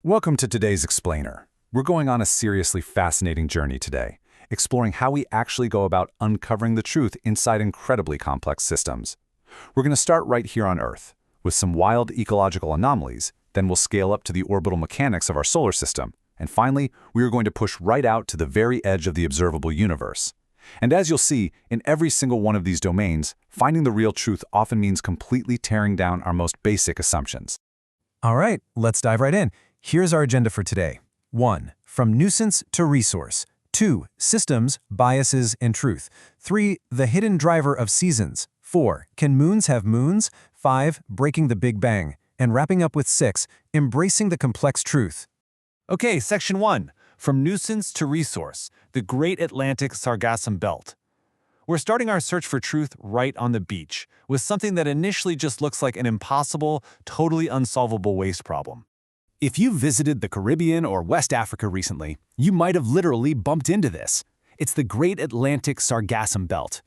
Welcome to today's Explainer. We're going on a seriously fascinating journey today, exploring how we actually go about uncovering the truth inside incredibly complex systems. We're going to start right here on Earth, with some wild ecological anomalies, then we'll scale up to the orbital mechanics of our solar system, and finally, we are going to push right out to the very edge of the observable universe. And as you'll see, in every single one of these domains, finding the real truth often means completely tearing down our most basic assumptions. All right, let's dive right in. Here's our agenda for today. 1. From nuisance to resource. 2. Systems, biases, and truth. 3. The hidden driver of seasons. 4. Can moons have moons? 5. Breaking the Big Bang. And wrapping up with 6. Embracing the complex truth. Okay, Section 1. From nuisance to resource. The Great Atlantic Sargassum Belt. We're starting our search for truth right on the beach, with something that initially just looks like an impossible, totally unsolvable waste problem. If you visited the Caribbean or West Africa recently, you might have literally bumped into this. It's the Great Atlantic Sargassum Belt.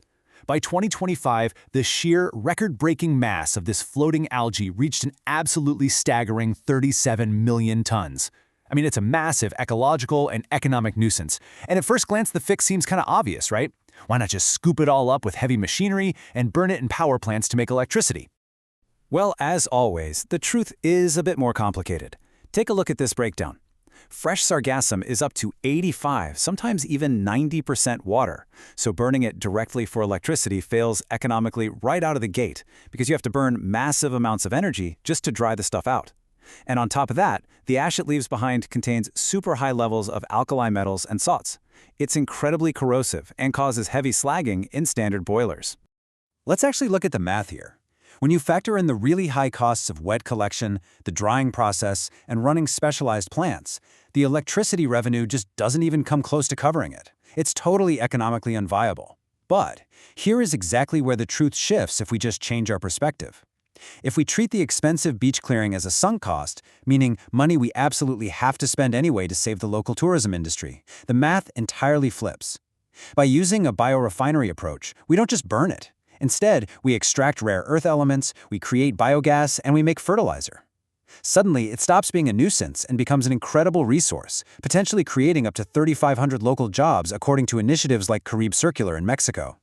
By 2025, the sheer record-breaking mass of this floating algae reached an absolutely staggering 37 million tons. I mean, it's a massive ecological and economic nuisance. And at first glance, the fix seems kind of obvious, right? Why not just scoop it all up with heavy machinery and burn it in power plants to make electricity? Well, as always, the truth is a bit more complicated. Take a look at this breakdown. Fresh sargassum is up to 85, sometimes even 90% water, so burning it directly for electricity fails economically right out of the gate because you have to burn massive amounts of energy just to dry the stuff out. And on top of that, the ash it leaves behind contains super high levels of alkali metals and salts. It's incredibly corrosive and causes heavy slagging in standard boilers. Let's actually look at the math here. When you factor in the really high costs of wet collection, the drying process, and running specialized plants, the electricity revenue just doesn't even come close to covering it. It's totally economically unviable. But here is exactly where the truth shifts if we just change our perspective. If we treat the expensive beach clearing as a sunk cost, meaning money we absolutely have to spend anyway to save the local tourism industry, the math entirely flips. By using a biorefinery approach, we don't just burn it. Instead, we extract rare earth elements, we create biogas, and we make fertilizer. Suddenly, it stops being a nuisance and becomes an incredible resource, potentially creating up to 3,500 local jobs according to initiatives like Carib Circular in Mexico.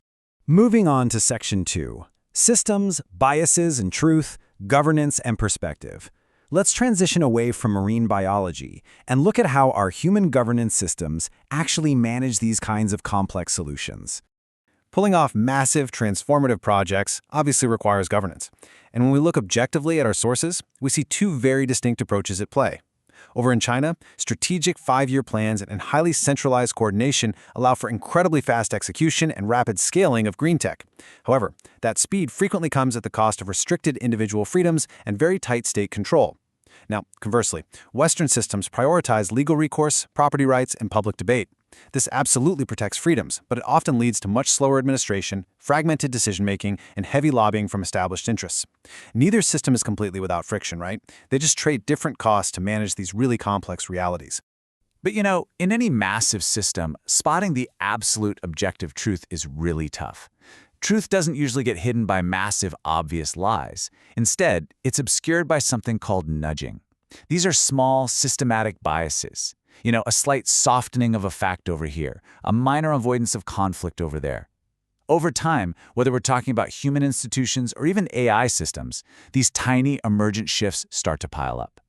Moving on to Section 2. Systems, biases, and truth, governance, and perspective. Let's transition away from marine biology and look at how our human governance systems actually manage these kinds of complex solutions. Pulling off massive, transformative projects obviously requires governance. And when we look objectively at our sources, we see two very distinct approaches at play. Over in China, strategic 5-year plans and highly centralized coordination allow for incredibly fast execution and rapid scaling of green tech. However, that speed frequently comes at the cost of restricted individual freedoms and very tight state control. Now, conversely, Western systems prioritize legal recourse, property rights, and public debate. This absolutely protects freedoms, but it often leads to much slower administration, fragmented decision-making, and heavy lobbying from established interests. Neither system is completely without friction, right? They just trade different costs to manage these really complex realities. But you know, in any massive system, spotting the absolute objective truth is really tough. Truth doesn't usually get hidden by massive, obvious lies. Instead, it's obscured by something called nudging. These are small, systematic biases. You know, a slight softening of a fact over here, a minor avoidance of conflict over there. Over time, whether we're talking about human institutions or even AI systems, these tiny emergent shifts start to pile up.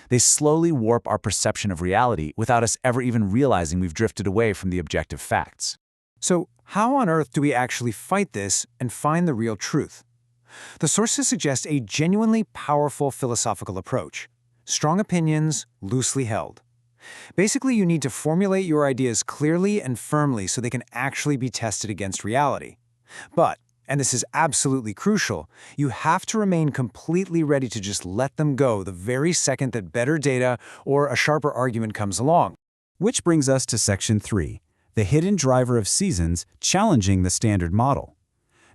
They slowly warp our perception of reality without us ever even realizing we've drifted away from the objective facts. So, how on earth do we actually fight this and find the real truth? The sources suggest a genuinely powerful philosophical approach. Strong opinions, loosely held. Basically, you need to formulate your ideas clearly and firmly so they can actually be tested against reality. But, and this is absolutely crucial, you have to remain completely ready to just let them go the very second that better data or a sharper argument comes along. Which brings us to Section 3, the hidden driver of seasons challenging the standard model.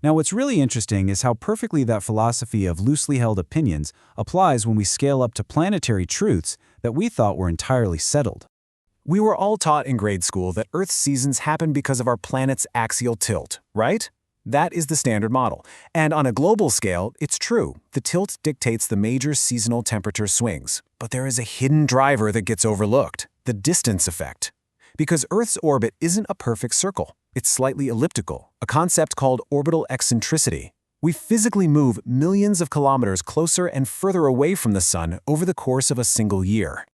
Now, what's really interesting is how perfectly that philosophy of loosely held opinions applies when we scale up to planetary truths that we thought were entirely settled. We were all taught in grade school that Earth's seasons happen because of our planet's axial tilt, right? That is the standard model. And on a global scale, it's true. The tilt dictates the major seasonal temperature swings. But there is a hidden driver that gets overlooked, the distance effect. Because Earth's orbit isn't a perfect circle. It's slightly elliptical, a concept called orbital eccentricity. We physically move millions of kilometers closer and further away from the Sun over the course of a single year.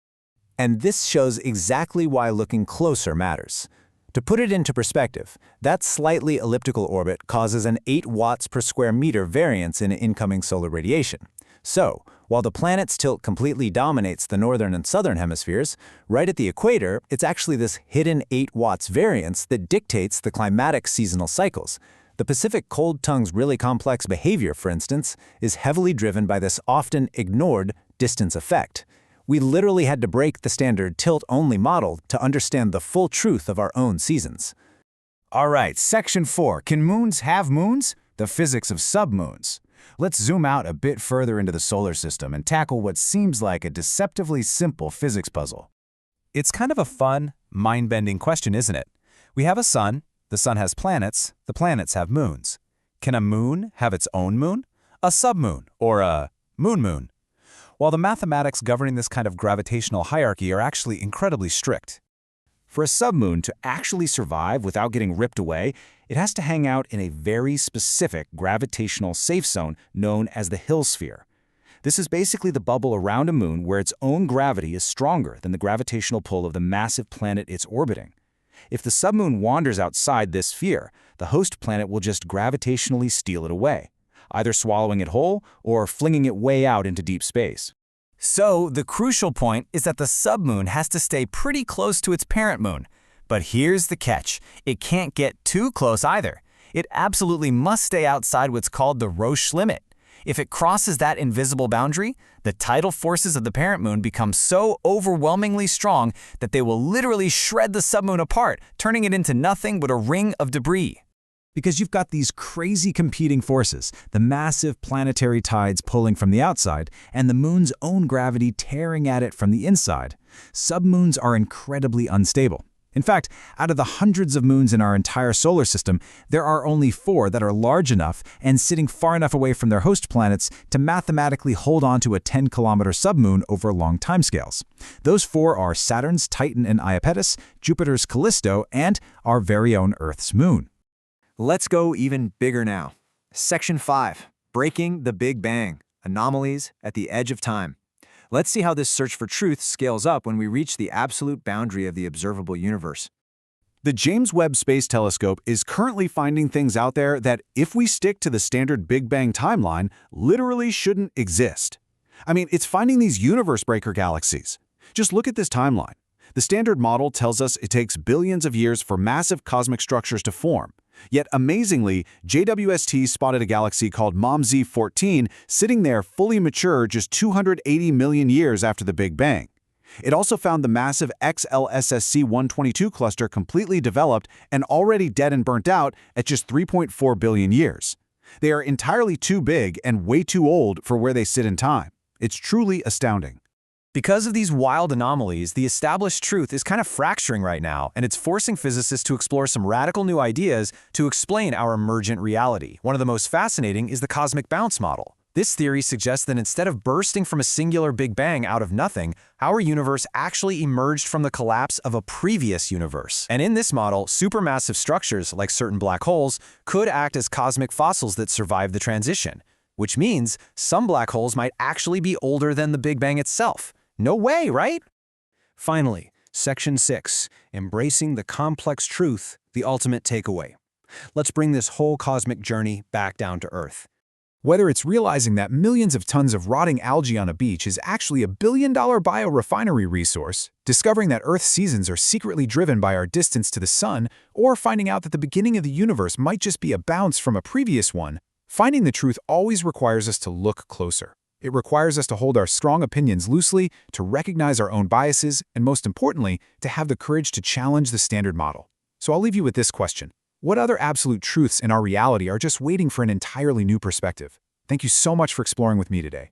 And this shows exactly why looking closer matters. To put it into perspective, that slightly elliptical orbit causes an 8 watts per square meter variance in incoming solar radiation. So, while the planet's tilt completely dominates the northern and southern hemispheres, right at the equator, it's actually this hidden 8 watts variance that dictates the climatic seasonal cycles. The Pacific cold tongue's really complex behavior, for instance, is heavily driven by this often ignored distance effect. We literally had to break the standard tilt-only model to understand the full truth of our own seasons. All right, Section 4. Can moons have moons? The physics of submoons. Let's zoom out a bit further into the solar system and tackle what seems like a deceptively simple physics puzzle. It's kind of a fun, mind-bending question, isn't it? We have a sun, the sun has planets, the planets have moons. Can a moon have its own moon? A submoon, or a moon-moon? While the mathematics governing this kind of gravitational hierarchy are actually incredibly strict. For a submoon to actually survive without getting ripped away, it has to hang out in a very specific gravitational safe zone known as the Hill sphere. This is basically the bubble around a moon where its own gravity is stronger than the gravitational pull of the massive planet it's orbiting. If the submoon wanders outside this sphere, the host planet will just gravitationally steal it away, either swallowing it whole or flinging it way out into deep space. So, the crucial point is that the submoon has to stay pretty close to its parent moon. But here's the catch. It can't get too close either. It absolutely must stay outside what's called the Roche limit. If it crosses that invisible boundary, the tidal forces of the parent moon become so overwhelmingly strong that they will literally shred the submoon apart, turning it into nothing but a ring of debris. Because you've got these crazy competing forces, the massive planetary tides pulling from the outside, and the moon's own gravity tearing at it from the inside. Submoons are incredibly unstable. In fact, out of the hundreds of moons in our entire solar system, there are only 4 that are large enough and sitting far enough away from their host planets to mathematically hold on to a 10-kilometer submoon over long timescales. Those 4 are Saturn's Titan and Iapetus, Jupiter's Callisto, and our very own Earth's moon. Let's go even bigger now. Section 5. Breaking the Big Bang. Anomalies at the edge of time. Let's see how this search for truth scales up when we reach the absolute boundary of the observable universe. The James Webb Space Telescope is currently finding things out there that, if we stick to the standard Big Bang timeline, literally shouldn't exist. I mean, it's finding these universe-breaker galaxies. Just look at this timeline. The standard model tells us it takes billions of years for massive cosmic structures to form. Yet, amazingly, JWST spotted a galaxy called MOMZ-14 sitting there fully mature just 280 million years after the Big Bang. It also found the massive XLSSC-122 cluster completely developed and already dead and burnt out at just 3.4 billion years. They are entirely too big and way too old for where they sit in time. It's truly astounding. Because of these wild anomalies, the established truth is kind of fracturing right now, and it's forcing physicists to explore some radical new ideas to explain our emergent reality. One of the most fascinating is the cosmic bounce model. This theory suggests that instead of bursting from a singular Big Bang out of nothing, our universe actually emerged from the collapse of a previous universe. And in this model, supermassive structures, like certain black holes, could act as cosmic fossils that survive the transition, which means some black holes might actually be older than the Big Bang itself. No way, right? Finally, Section 6, Embracing the Complex Truth, the Ultimate Takeaway. Let's bring this whole cosmic journey back down to Earth. Whether it's realizing that millions of tons of rotting algae on a beach is actually a billion-dollar biorefinery resource, discovering that Earth's seasons are secretly driven by our distance to the sun, or finding out that the beginning of the universe might just be a bounce from a previous one, finding the truth always requires us to look closer. It requires us to hold our strong opinions loosely, to recognize our own biases, and most importantly, to have the courage to challenge the standard model. So I'll leave you with this question. What other absolute truths in our reality are just waiting for an entirely new perspective? Thank you so much for exploring with me today.